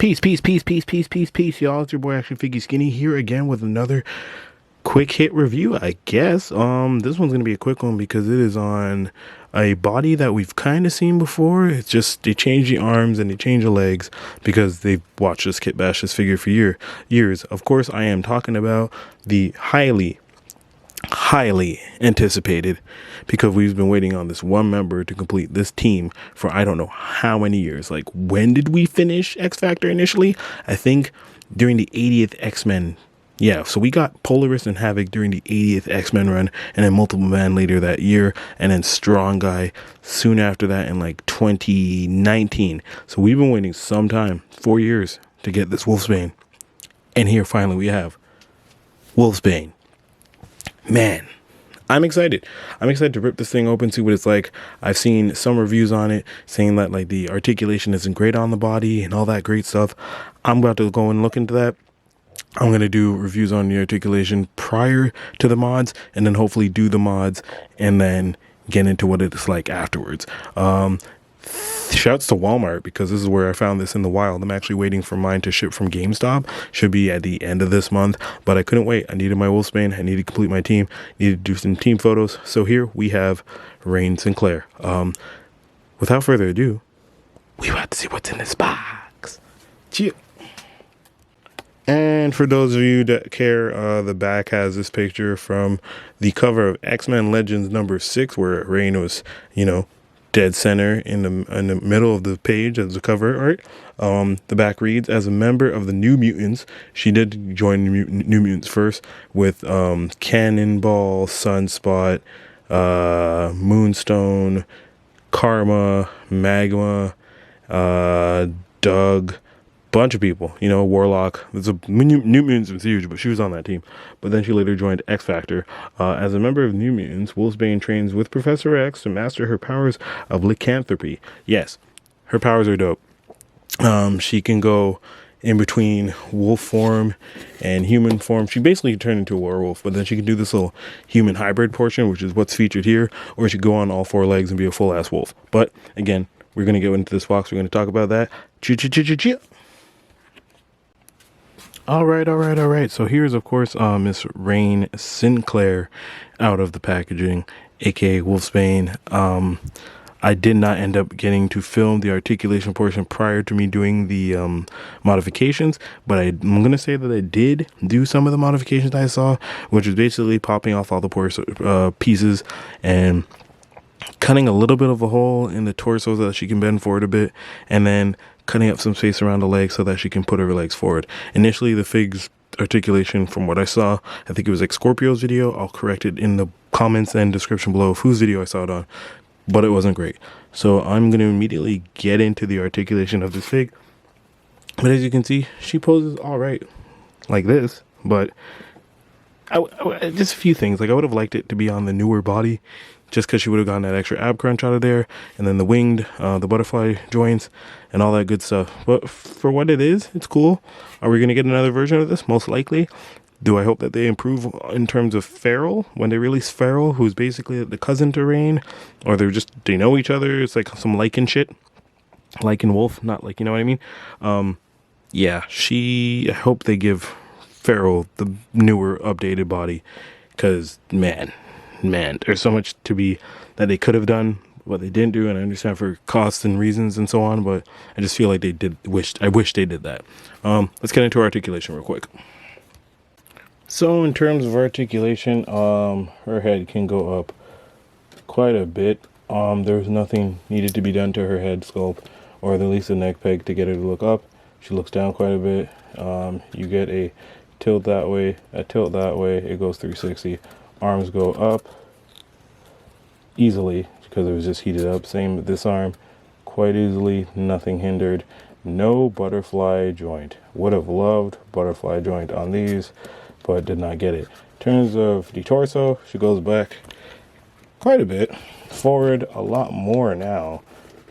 Peace, y'all. It's your boy ActionFiggySkinny here again with another quick hit review, I guess. This one's gonna be a quick one because it is on a body that we've kind of seen before. It's just they change the arms and they change the legs because they've watched us kit bash this figure for years. Of course, I am talking about the highly anticipated, because we've been waiting on this one member to complete this team for I don't know how many years. Like, when did we finish Xfactor initially? I think during the 80th X-Men. Yeah, so we got Polaris and Havoc during the 80th X-Men run, and then Multiple Man later that year, and then Strong Guy soon after that in like 2019. So we've been waiting some time, 4 years, to get this Wolfsbane. And here finally we have Wolfsbane. Man, I'm excited. I'm excited to rip this thing open, see what it's like. I've seen some reviews on it saying that like the articulation isn't great on the body and all that great stuff. I'm about to go and look into that. I'm going to do reviews on the articulation prior to the mods, and then hopefully do the mods and then get into what it's like afterwards. Shouts to Walmart, because this is where I found this in the wild. I'm actually waiting for mine to ship from GameStop. Should be at the end of this month, but I couldn't wait. I needed my Wolfsbane. I needed to complete my team. Needed to do some team photos. So here we have Rain Sinclair. Without further ado, we about to see what's in this box. Cheers. And for those of you that care, the back has this picture from the cover of X-Men Legends #6, where Rain was, dead center in the middle of the page as the cover art. The back reads, as a member of the New Mutants, she did join New Mutants first with Cannonball, Sunspot, Moonstone, Karma, Magma, Doug, bunch of people, Warlock. There's a New Mutants was huge, but she was on that team. But then she later joined Xfactor. As a member of New Mutants, Wolfsbane trains with Professor X to master her powers of lycanthropy. Yes, her powers are dope. She can go in between wolf form and human form. She basically turned into a werewolf, but then she can do this little human hybrid portion, which is what's featured here, or she can go on all four legs and be a full-ass wolf. But again, we're going to go into this box. We're going to talk about that. All right. So here's, of course, Miss Rain Sinclair out of the packaging, aka Wolfsbane. I did not end up getting to film the articulation portion prior to me doing the modifications, but I'm going to say that I did do some of the modifications I saw, which was basically popping off all the pieces and cutting a little bit of a hole in the torso so that she can bend forward a bit, and then cutting up some space around the legs so that she can put her legs forward. Initially, the fig's articulation, from what I saw, I think it was like Scorpio's video. I'll correct it in the comments and description below of whose video I saw it on, but it wasn't great. So I'm going to immediately get into the articulation of this fig. But as you can see, she poses all right like this, but just a few things. Like, I would have liked it to be on the newer body, just because she would have gotten that extra ab crunch out of there, and then the winged, the butterfly joints, and all that good stuff. But for what it is, it's cool. Are we going to get another version of this? Most likely. Do I hope that they improve in terms of Feral, when they release Feral, who's basically the cousin to Rain, or they know each other? It's like some Lycan shit. Lycan Wolf, not like, you know what I mean? Yeah, I hope they give Feral the newer, updated body, because, man, there's so much that they could have done, but they didn't do, and I understand for costs and reasons and so on, but I just feel like I wish they did that. Let's get into articulation real quick. So in terms of articulation, her head can go up quite a bit. There's nothing needed to be done to her head sculpt, or at least the neck peg, to get her to look up. She looks down quite a bit. You get a tilt that way, a tilt that way. It goes 360. Arms go up easily because it was just heated up. Same with this arm, quite easily, nothing hindered. No butterfly joint. Would have loved butterfly joint on these, but did not get it. In terms of the torso, she goes back quite a bit, forward a lot more now,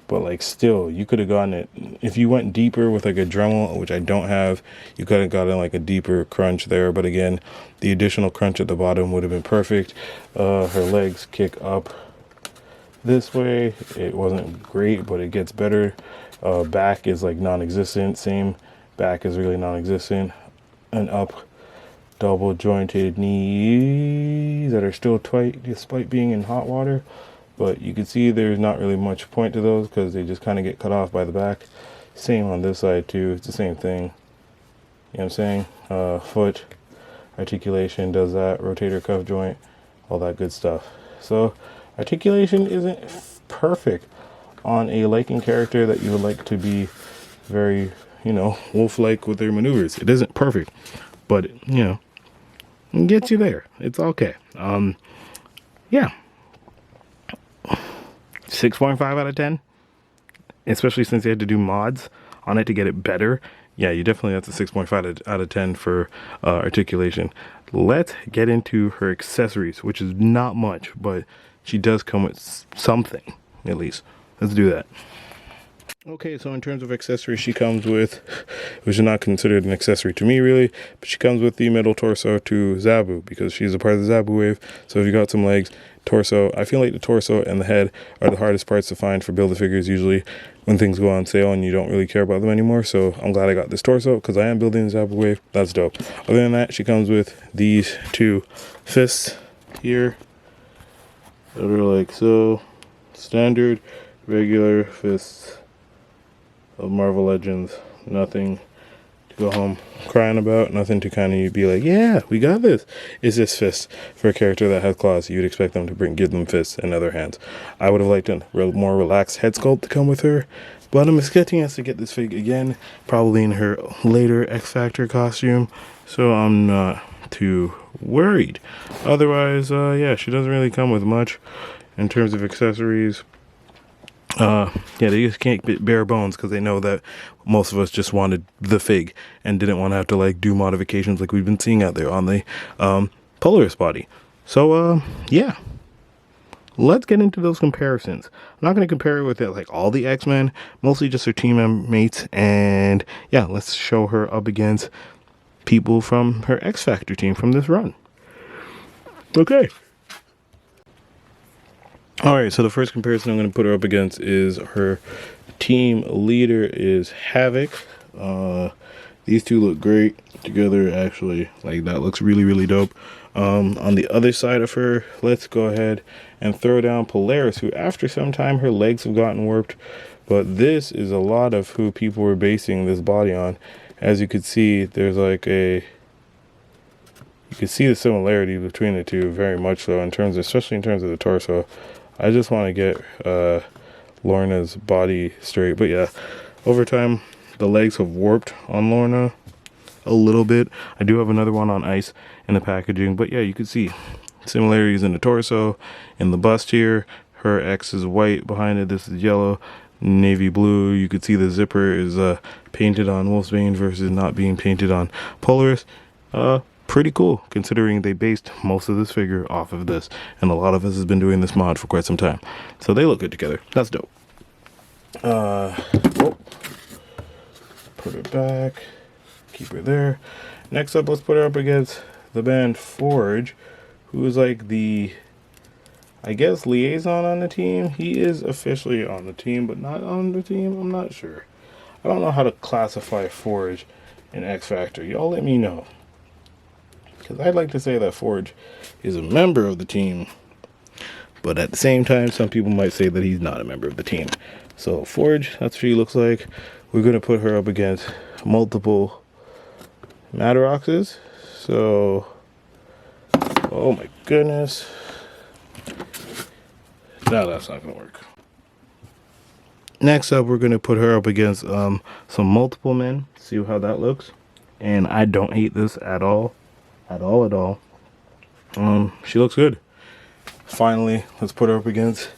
but like still, you could have gotten it if you went deeper with like a Dremel, which I don't have. You could have gotten like a deeper crunch there, but again, the additional crunch at the bottom would have been perfect. Her legs kick up this way. It wasn't great, but it gets better. Back is like non-existent. Same Back is really non-existent. An up double jointed knees that are still tight despite being in hot water. But you can see there's not really much point to those because they just kind of get cut off by the back. Same on this side too. It's the same thing. You know what I'm saying? Foot articulation does that. Rotator cuff joint. All that good stuff. So articulation isn't perfect on a liking character that you would like to be very, you know, wolf-like with their maneuvers. It isn't perfect, but you know, it gets you there. It's okay. Yeah. 6.5 out of 10, especially since they had to do mods on it to get it better. Yeah, you definitely have a 6.5 out of 10 for articulation. Let's get into her accessories, which is not much, but she does come with something, at least. Let's do that. Okay, so in terms of accessories, she comes with, which is not considered an accessory to me really, but she comes with the metal torso to Zabu because she's a part of the Zabu wave. So if you got some legs, torso, I feel like the torso and the head are the hardest parts to find for Build-A-Figures usually when things go on sale and you don't really care about them anymore. So I'm glad I got this torso because I am building the Zabu wave. That's dope. Other than that, she comes with these two fists here that are like so. Standard, regular fists of Marvel Legends. Nothing to go home crying about, nothing to kind of be like, yeah, we got this. It's just fists for a character that has claws. You'd expect them to give them fists and other hands. I would have liked a more relaxed head sculpt to come with her, but I'm expecting us to get this fig again, probably in her later Xfactor costume, so I'm not too worried. Otherwise, yeah, she doesn't really come with much in terms of accessories. Yeah, they just can't get bare bones because they know that most of us just wanted the fig and didn't want to have to like do modifications like we've been seeing out there on the Polaris body. So yeah, let's get into those comparisons. I'm not going to compare it with like all the X-Men, mostly just her team mates, and yeah, let's show her up against people from her X-Factor team from this run. Okay. Alright, so the first comparison I'm going to put her up against is her team leader is Havoc. These two look great together, actually. Like, that looks really, really dope. On the other side of her, let's go ahead and throw down Polaris, who after some time her legs have gotten warped. But this is a lot of who people were basing this body on. As you can see, there's like a... You can see the similarity between the two very much so, in terms, especially in terms of the torso. I just want to get Lorna's body straight. But yeah, over time, the legs have warped on Lorna a little bit. I do have another one on ice in the packaging. But yeah, you can see similarities in the torso, in the bust here. Her X is white behind it. This is yellow, navy blue. You can see the zipper is painted on Wolfsbane versus not being painted on Polaris. Pretty cool, considering they based most of this figure off of this, and a lot of us has been doing this mod for quite some time, so they look good together. That's dope. Put her back, keep her there. Next up, let's put her up against the band Forge, who is like the, I guess, liaison on the team. He is officially on the team, but not on the team. I'm not sure. I don't know how to classify Forge in X-Factor. Y'all let me know. Because I'd like to say that Forge is a member of the team, but at the same time, some people might say that he's not a member of the team. So Forge, that's what she looks like. We're going to put her up against multiple Madroxes. So, oh my goodness. No, that's not going to work. Next up, we're going to put her up against some multiple men. See how that looks. And I don't hate this at all. At all. She looks good. Finally, let's put her up against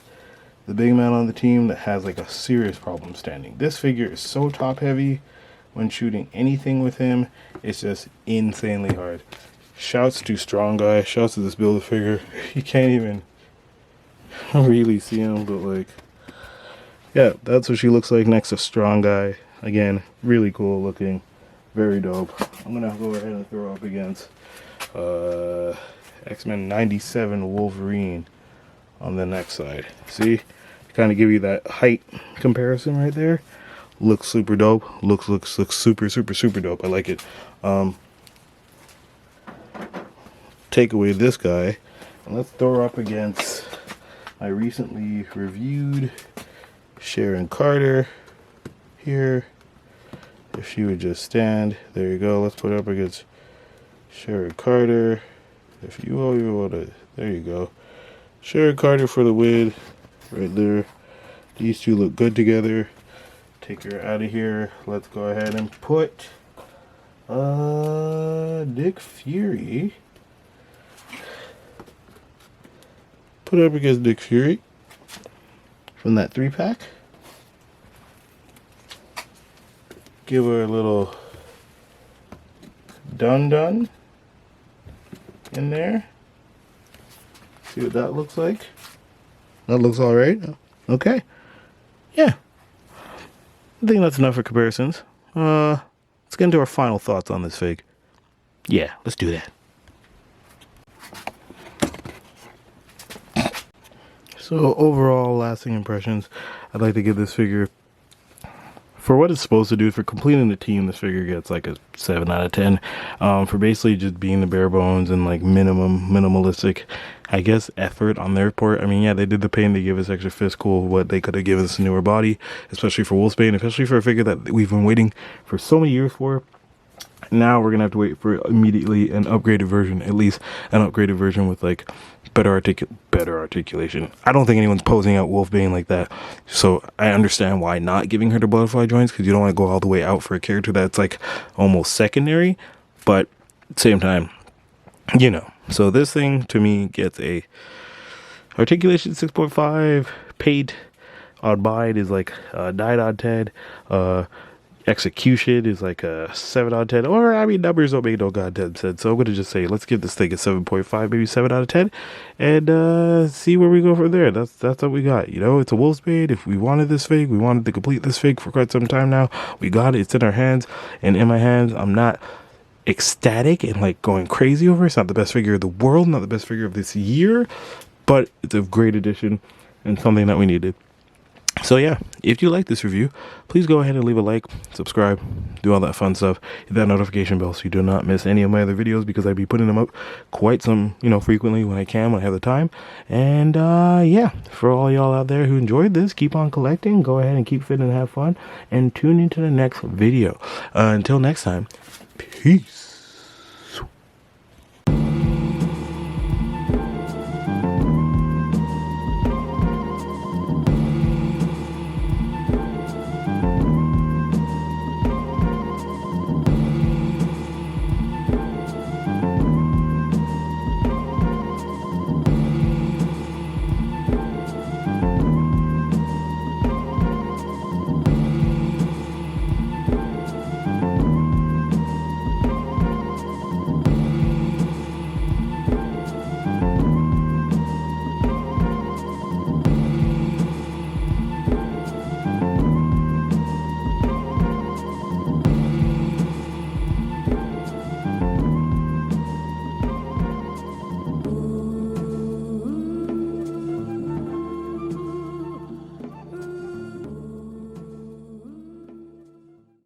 the big man on the team that has like a serious problem standing. This figure is so top heavy when shooting anything with him. It's just insanely hard. Shouts to Strong Guy. Shouts to this Build-A-Figure. You can't even really see him, but like, yeah, that's what she looks like next to Strong Guy. Again, really cool looking. Very dope. I'm gonna go ahead and throw up against X-Men 97 Wolverine on the next side. See, kind of give you that height comparison right there. Looks super dope. Looks super dope. I like it. Take away this guy, and let's throw her up against my recently reviewed Sharon Carter here. If she would just stand, there you go. Let's put her up against Sharon Carter. If you want to, there you go. Sharon Carter for the win, right there. These two look good together. Take her out of here. Let's go ahead and put Nick Fury. Put up against Nick Fury from that 3-pack. Give her a little dun in there. See what that looks like. That looks all right. Okay. Yeah. I think that's enough for comparisons. Let's get into our final thoughts on this fig. Yeah, let's do that. So overall, lasting impressions, I'd like to give this figure, for what it's supposed to do, for completing the team, this figure gets like a 7 out of 10. For basically just being the bare bones and like minimalistic, I guess, effort on their part. I mean, yeah, they did the pain. They gave us extra physical, what they could have given us a newer body, especially for Wolfsbane, especially for a figure that we've been waiting for so many years for. Now we're gonna have to wait for immediately an upgraded version, at least an upgraded version with like better articulation. I don't think anyone's posing out Wolfsbane like that, so I understand why not giving her the butterfly joints, because you don't want to go all the way out for a character that's like almost secondary, but at the same time, you know. So this thing to me gets a articulation 6.5, paint on mine is like 9 out of 10, execution is like a 7 out of 10, or I mean, numbers don't make no goddamn sense, so I'm gonna just say let's give this thing a 7.5, maybe 7 out of 10, and see where we go from there. That's what we got. You know, it's a Wolfsbane. If we wanted this fig, we wanted to complete this fig for quite some time now. We got it. It's in our hands, and in my hands, I'm not ecstatic and like going crazy over it. It's not the best figure of the world, not the best figure of this year, but it's a great addition and something that we needed. So yeah, if you like this review, please go ahead and leave a like, subscribe, do all that fun stuff, hit that notification bell so you do not miss any of my other videos, because I'd be putting them up quite some, frequently when I can, when I have the time. And yeah, for all y'all out there who enjoyed this, keep on collecting, go ahead and keep fit and have fun, and tune into the next video. Until next time, peace.